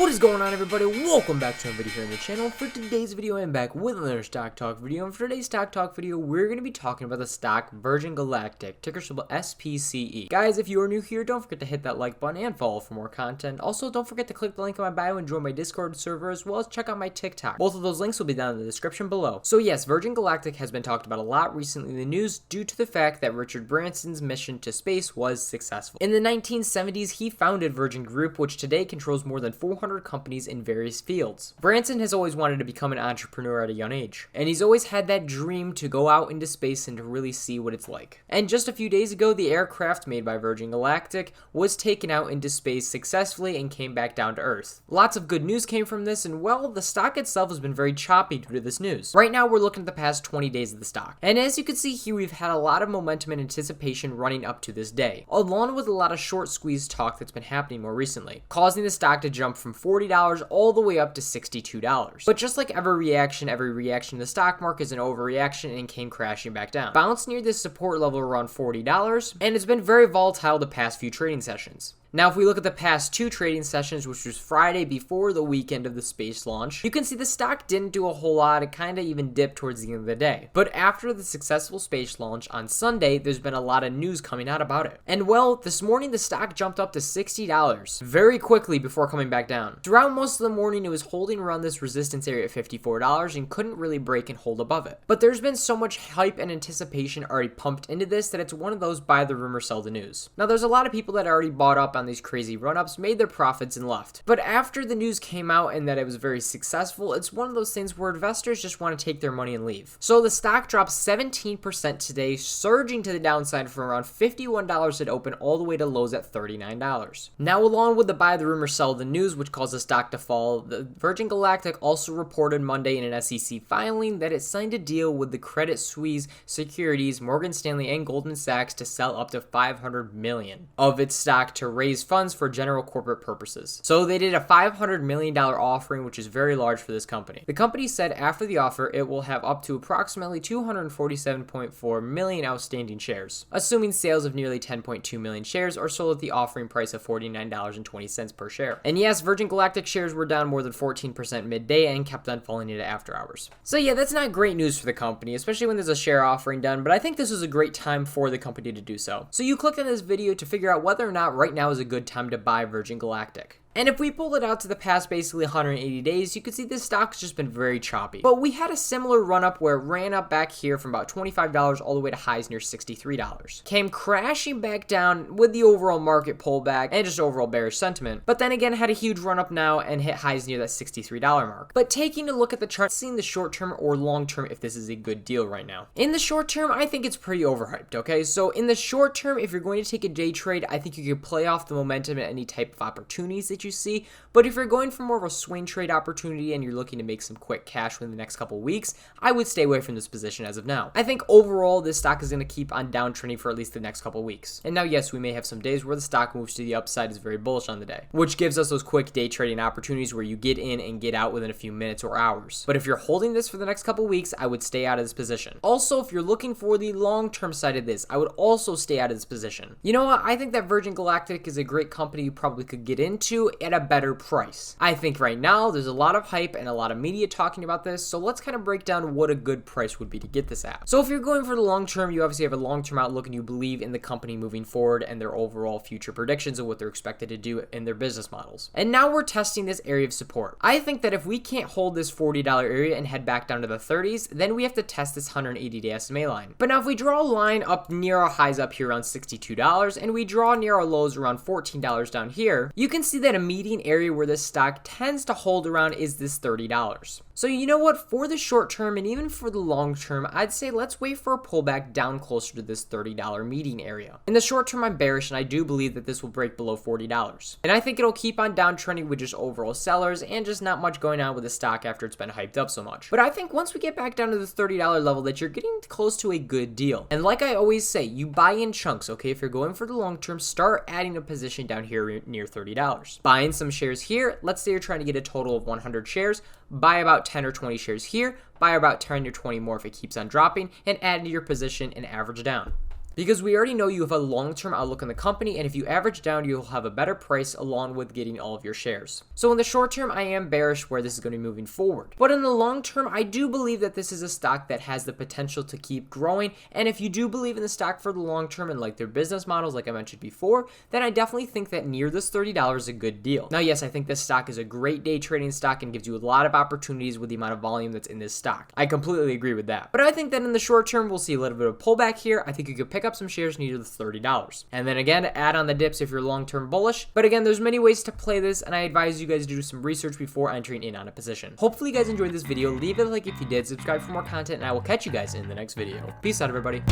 What is going on, everybody? Welcome back to a video here on the channel. For today's video, I'm back with another stock talk video, and for today's stock talk video, we're going to be talking about the stock Virgin Galactic, ticker symbol SPCE. Guys, if you are new here, don't forget to hit that like button and follow for more content. Also, don't forget to click the link in my bio and join my Discord server, as well as check out my TikTok. Both of those links will be down in the description below. So yes, Virgin Galactic has been talked about a lot recently in the news due to the fact that Richard Branson's mission to space was successful. In the 1970s, he founded Virgin Group, which today controls more than 400 companies in various fields. Branson has always wanted to become an entrepreneur at a young age, and he's always had that dream to go out into space and to really see what it's like. And just a few days ago, the aircraft made by Virgin Galactic was taken out into space successfully and came back down to Earth. Lots of good news came from this, and well, the stock itself has been very choppy due to this news. Right now, we're looking at the past 20 days of the stock, and as you can see here, we've had a lot of momentum and anticipation running up to this day, along with a lot of short squeeze talk that's been happening more recently, causing the stock to jump from $40 all the way up to $62. But just like every reaction in the stock market is an overreaction and came crashing back down. Bounced near this support level around $40, and it's been very volatile the past few trading sessions. Now, if we look at the past two trading sessions, which was Friday before the weekend of the space launch, you can see the stock didn't do a whole lot. It kind of even dipped towards the end of the day. But after the successful space launch on Sunday, there's been a lot of news coming out about it. And well, this morning the stock jumped up to $60 very quickly before coming back down. Throughout most of the morning, it was holding around this resistance area at $54 and couldn't really break and hold above it. But there's been so much hype and anticipation already pumped into this that it's one of those buy the rumor, sell the news. Now, there's a lot of people that already bought up on these crazy run-ups, made their profits, and left. But after the news came out and that it was very successful, it's one of those things where investors just want to take their money and leave. So the stock dropped 17% today, surging to the downside from around $51 at open all the way to lows at $39. Now, along with the buy the rumor, sell the news, which caused the stock to fall, the Virgin Galactic also reported Monday in an SEC filing that it signed a deal with the Credit Suisse Securities, Morgan Stanley, and Goldman Sachs to sell up to $500 million of its stock to raise funds for general corporate purposes. So they did a $500 million offering, which is very large for this company. The company said after the offer, it will have up to approximately 247.4 million outstanding shares, assuming sales of nearly 10.2 million shares are sold at the offering price of $49.20 per share. And yes, Virgin Galactic shares were down more than 14% midday and kept on falling into after hours. So yeah, that's not great news for the company, especially when there's a share offering done, but I think this is a great time for the company to do so. So you clicked on this video to figure out whether or not right now is a good time to buy Virgin Galactic. And if we pull it out to the past basically 180 days, you can see this stock's just been very choppy. But we had a similar run up where it ran up back here from about $25 all the way to highs near $63. Came crashing back down with the overall market pullback and just overall bearish sentiment. But then again had a huge run up now and hit highs near that $63 mark. But taking a look at the chart, seeing the short term or long term if this is a good deal right now. In the short term, I think it's pretty overhyped, okay? So in the short term, if you're going to take a day trade, I think you could play off the momentum and any type of opportunities that you see. But if you're going for more of a swing trade opportunity and you're looking to make some quick cash within the next couple weeks, I would stay away from this position as of now. I think overall this stock is going to keep on downtrending for at least the next couple weeks. And now yes, we may have some days where the stock moves to the upside, is very bullish on the day, which gives us those quick day trading opportunities where you get in and get out within a few minutes or hours. But if you're holding this for the next couple weeks, I would stay out of this position. Also, if you're looking for the long-term side of this, I would also stay out of this position. You know what? I think that Virgin Galactic is a great company you probably could get into at a better price. I think right now there's a lot of hype and a lot of media talking about this, so let's kind of break down what a good price would be to get this at. So if you're going for the long term, you obviously have a long-term outlook and you believe in the company moving forward and their overall future predictions of what they're expected to do in their business models. And now we're testing this area of support. I think that if we can't hold this $40 area and head back down to the 30s, then we have to test this 180-day SMA line. But now if we draw a line up near our highs up here around $62 and we draw near our lows around $14 down here, you can see that a median area where this stock tends to hold around is this $30. So you know what, for the short term and even for the long term, I'd say let's wait for a pullback down closer to this $30 median area. In the short term, I'm bearish and I do believe that this will break below $40. And I think it'll keep on downtrending with just overall sellers and just not much going on with the stock after it's been hyped up so much. But I think once we get back down to the $30 level that you're getting close to a good deal. And like I always say, you buy in chunks, okay? If you're going for the long term, start adding a position down here near $30. Buying some shares here, let's say you're trying to get a total of 100 shares, buy about 10 or 20 shares here, buy about 10 or 20 more if it keeps on dropping, and add to your position and average down. because we already know you have a long-term outlook on the company, and if you average down, you'll have a better price along with getting all of your shares. So in the short term, I am bearish where this is going to be moving forward. But in the long term, I do believe that this is a stock that has the potential to keep growing. And if you do believe in the stock for the long term and like their business models, like I mentioned before, then I definitely think that near this $30 is a good deal. Now, yes, I think this stock is a great day trading stock and gives you a lot of opportunities with the amount of volume that's in this stock. I completely agree with that. But I think that in the short term, we'll see a little bit of pullback here. I think you could pick up some shares near the $30. And then again, add on the dips if you're long-term bullish. But again, there's many ways to play this, and I advise you guys to do some research before entering in on a position. Hopefully you guys enjoyed this video. Leave it a like if you did, subscribe for more content, and I will catch you guys in the next video. Peace out, everybody.